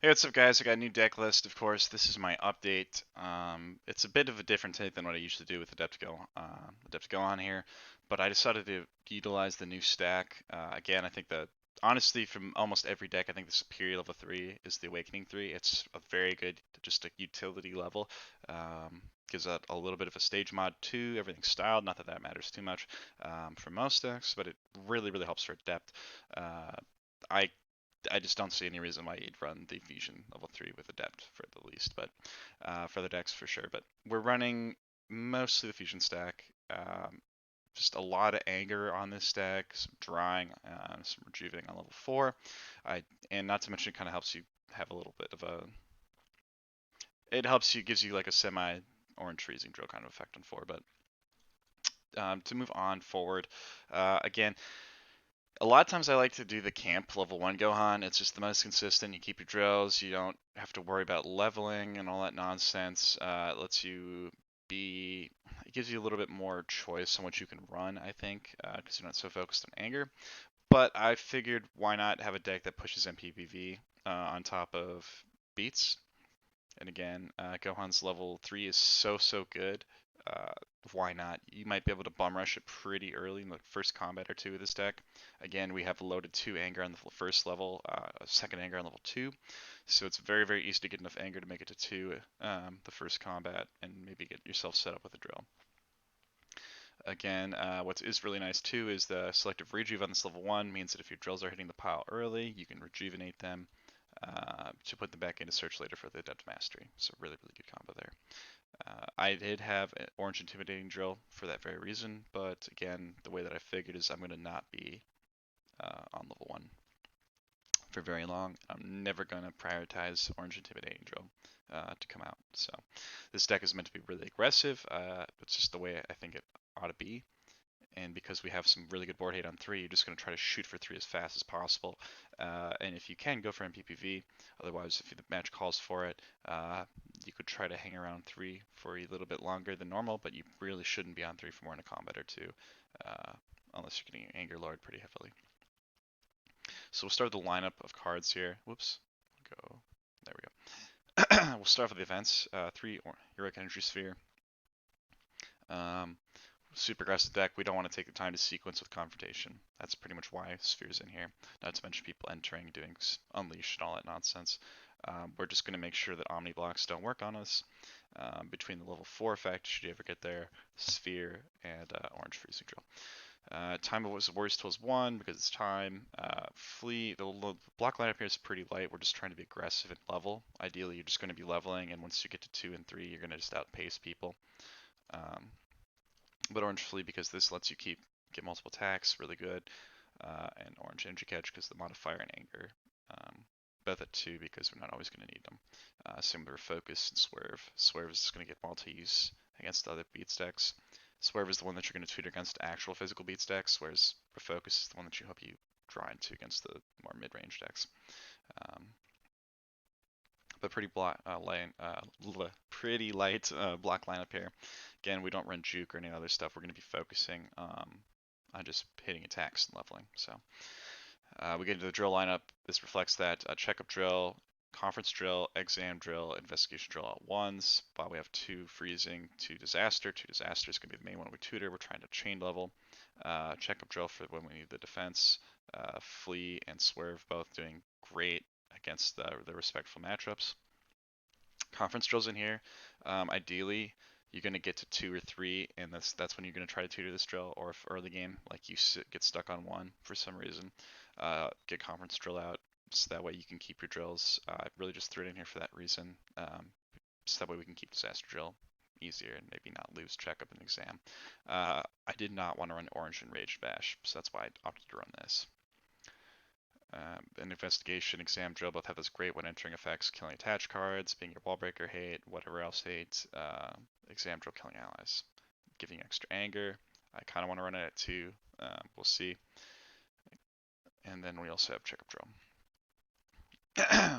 Hey, what's up, guys? I got a new deck list, of course. This is my update. It's a bit of a different take than what I usually do with Adept Gohan here, but I decided to utilize the new stack. Again, I think that honestly, from almost every deck, I think the superior level 3 is the Awakening 3. It's a very good, just a utility level. Gives that a little bit of a stage mod too. Everything's styled, not that that matters too much for most decks, but it really, really helps for Adept. Uh, I I just don't see any reason why you'd run the Fusion level 3 with Adept for the least, but for the decks for sure. But we're running mostly the Fusion stack. Just a lot of anger on this deck, some drawing, some rejuvenating on level 4. And not to mention it kind of helps you have a little bit of a. It helps you, gives you like a semi orange freezing drill kind of effect on 4. But to move on forward, again, a lot of times I like to do the camp level 1 Gohan. It's just the most consistent. You keep your drills. You don't have to worry about leveling and all that nonsense. It lets you be. It gives you a little bit more choice on what you can run, I think, because you're not so focused on anger. But I figured why not have a deck that pushes MPPV on top of beats. And again, Gohan's level 3 is so good. Uh, why not? You might be able to bum rush it pretty early in the first combat or two of this deck. Again, we have loaded 2 anger on the first level, second anger on level 2. So it's very easy to get enough anger to make it to 2 the first combat and maybe get yourself set up with a drill. Again, what is really nice too is the selective rejuve on this level 1 means that if your drills are hitting the pile early, you can rejuvenate them to put them back into search later for the Adept Mastery. So really good combo there. I did have an Orange Intimidating Drill for that very reason, but again, the way that I figured is I'm going to not be on level 1 for very long. I'm never going to prioritize Orange Intimidating Drill to come out. So this deck is meant to be really aggressive. It's just the way I think it ought to be. And because we have some really good board hate on 3, you're just going to try to shoot for 3 as fast as possible. And if you can, go for MPPV. Otherwise, if the match calls for it, you could try to hang around 3 for a little bit longer than normal, but you really shouldn't be on 3 for more than a combat or 2, uh, unless you're getting Anger Lord pretty heavily. So we'll start the lineup of cards here. Whoops. Go. There we go. We'll start with the events. 3 Heroic Energy Sphere. Um, Super aggressive deck, we don't want to take the time to sequence with Confrontation. That's pretty much why Sphere's in here. Not to mention people entering, doing Unleash and all that nonsense. We're just going to make sure that Omni blocks don't work on us. Between the level 4 effect, should you ever get there, Sphere, and Orange Freezing Drill. Time of Warriors Tools 1 because it's time. Flee, the block lineup here is pretty light. We're just trying to be aggressive and level. Ideally, you're just going to be leveling, and once you get to 2 and 3, you're going to just outpace people. But Orange Flea because this lets you get multiple attacks, really good. And Orange Energy Catch because the modifier and Anger. Both at 2 because we're not always going to need them. Same with Refocus and Swerve. Swerve is going to get multi-use against other beats decks. Swerve is the one that you're going to tutor against actual physical beats decks, whereas Refocus is the one that you hope you draw into against the more mid-range decks. But pretty light block lineup here. Again, we don't run juke or any other stuff. We're going to be focusing on just hitting attacks and leveling. So we get into the drill lineup. This reflects that checkup drill, conference drill, exam drill, investigation drill at ones. While we have 2 freezing, 2 disaster. 2 disaster is going to be the main one we tutor. We're trying to chain level. Checkup drill for when we need the defense. Flee and Swerve both doing great against the respectful matchups. Conference drills in here. Ideally, you're going to get to 2 or 3, and that's when you're going to try to tutor this drill. Or if early game, like you get stuck on 1 for some reason, get conference drill out so that way you can keep your drills. I really just threw it in here for that reason. So that way we can keep disaster drill easier and maybe not lose checkup and exam. I did not want to run orange and rage bash, so that's why I opted to run this. An investigation, exam drill both have this great when entering effects, killing attached cards, being your wall breaker hate, whatever else hate. Exam drill killing allies, giving extra anger. I kind of want to run it at 2. We'll see. And then we also have checkup drill.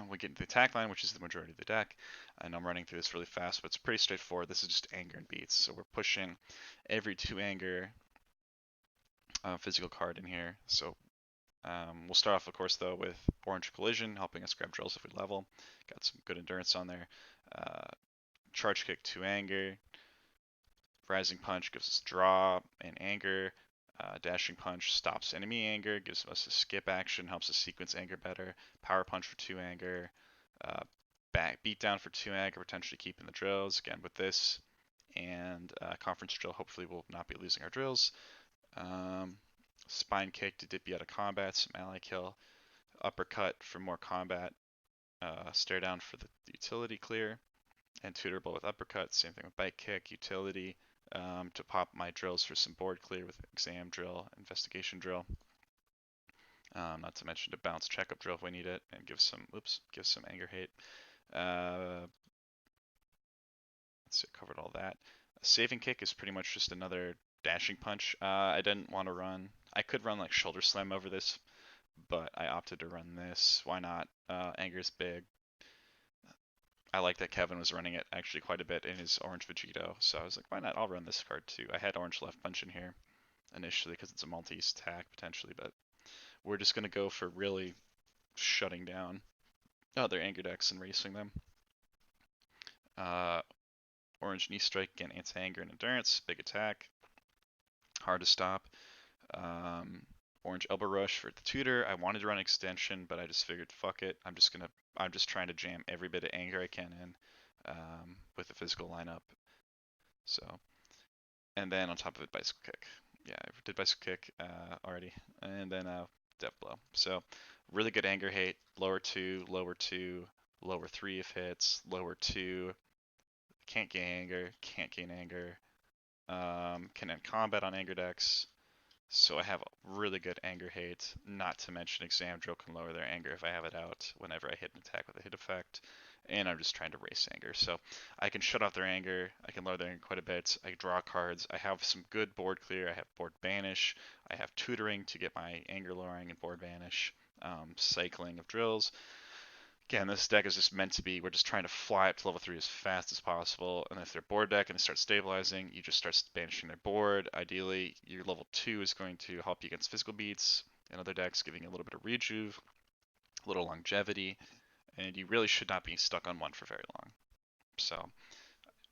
We get into the attack line, which is the majority of the deck. And I'm running through this really fast, but it's pretty straightforward. This is just anger and beats. So we're pushing every 2 anger physical card in here. So We'll start off, of course, though, with Orange Collision, helping us grab drills if we level. Got some good endurance on there. Uh, Charge Kick 2 Anger. Rising Punch gives us draw and anger. Dashing Punch stops enemy anger, gives us a skip action, helps us sequence anger better. Power Punch for 2 anger. Uh, Back Beatdown for 2 anger, potentially keeping the drills. Again, with this and Conference Drill, hopefully we'll not be losing our drills. Spine Kick to dip you out of combat, some ally kill. Uppercut for more combat. Stare Down for the utility clear. And Tutorable with Uppercut, same thing with Bite Kick, utility. To pop my drills for some board clear with exam drill, investigation drill. Not to mention to bounce checkup drill if we need it, and give some anger hate. Let's see, I covered all that. Saving kick is pretty much just another dashing punch. I didn't want to run. I could run like shoulder slam over this, but I opted to run this. Why not? Anger's big. I like that Kevin was running it actually quite a bit in his orange Vegito, so I was like, why not? I'll run this card too. I had orange left punch in here initially because it's a multi-use attack potentially, but we're just gonna go for really shutting down other anger decks and racing them. Orange knee strike, again, anti-anger and endurance, big attack, hard to stop. Orange elbow rush for the tutor. I wanted to run extension, but I just figured, fuck it. I'm just trying to jam every bit of anger I can in with the physical lineup. So, and then on top of it, bicycle kick. Yeah, I did bicycle kick already, and then death blow. So, really good anger hate. Lower two, lower three if hits, lower two. Can't gain anger. Can end combat on anger decks. So I have really good anger hate, not to mention exam drill can lower their anger if I have it out whenever I hit an attack with a hit effect. And I'm just trying to race anger. So I can shut off their anger, I can lower their anger quite a bit, I draw cards, I have some good board clear, I have board banish, I have tutoring to get my anger lowering and board banish, cycling of drills. Again, this deck is just meant to be, we're just trying to fly up to level 3 as fast as possible, and if they're board deck and they start stabilizing, you just start banishing their board. Ideally, your level 2 is going to help you against physical beats and other decks, giving you a little bit of rejuve, a little longevity, and you really should not be stuck on 1 for very long. So,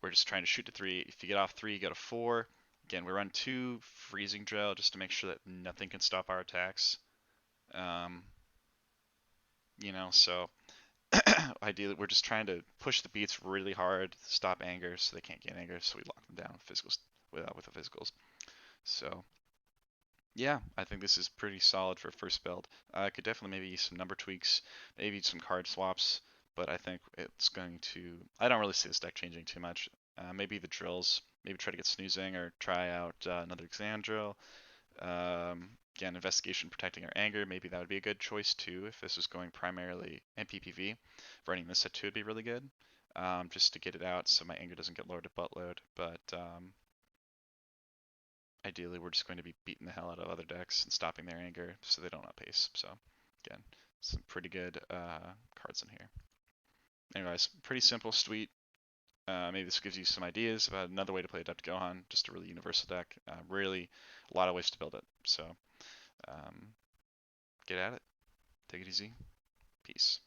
we're just trying to shoot to 3. If you get off 3, you go to 4. Again, we run 2 freezing drill just to make sure that nothing can stop our attacks. So ideally, we're just trying to push the beats really hard, stop anger so they can't gain anger, so we lock them down with physicals, with the physicals. So yeah, I think this is pretty solid for first build. I could definitely maybe use some number tweaks, maybe some card swaps, but I think it's going to. I don't really see this deck changing too much. Maybe the drills, maybe try to get snoozing or try out another exam drill. Again, investigation protecting our anger, maybe that would be a good choice too if this was going primarily MPPV. Running this at 2 would be really good, just to get it out so my anger doesn't get lowered to buttload. But ideally, we're just going to be beating the hell out of other decks and stopping their anger so they don't outpace. So again, some pretty good cards in here. Anyways, pretty simple, sweet. Maybe this gives you some ideas about another way to play Adept Gohan, just a really universal deck. Really, a lot of ways to build it. So get at it. Take it easy. Peace.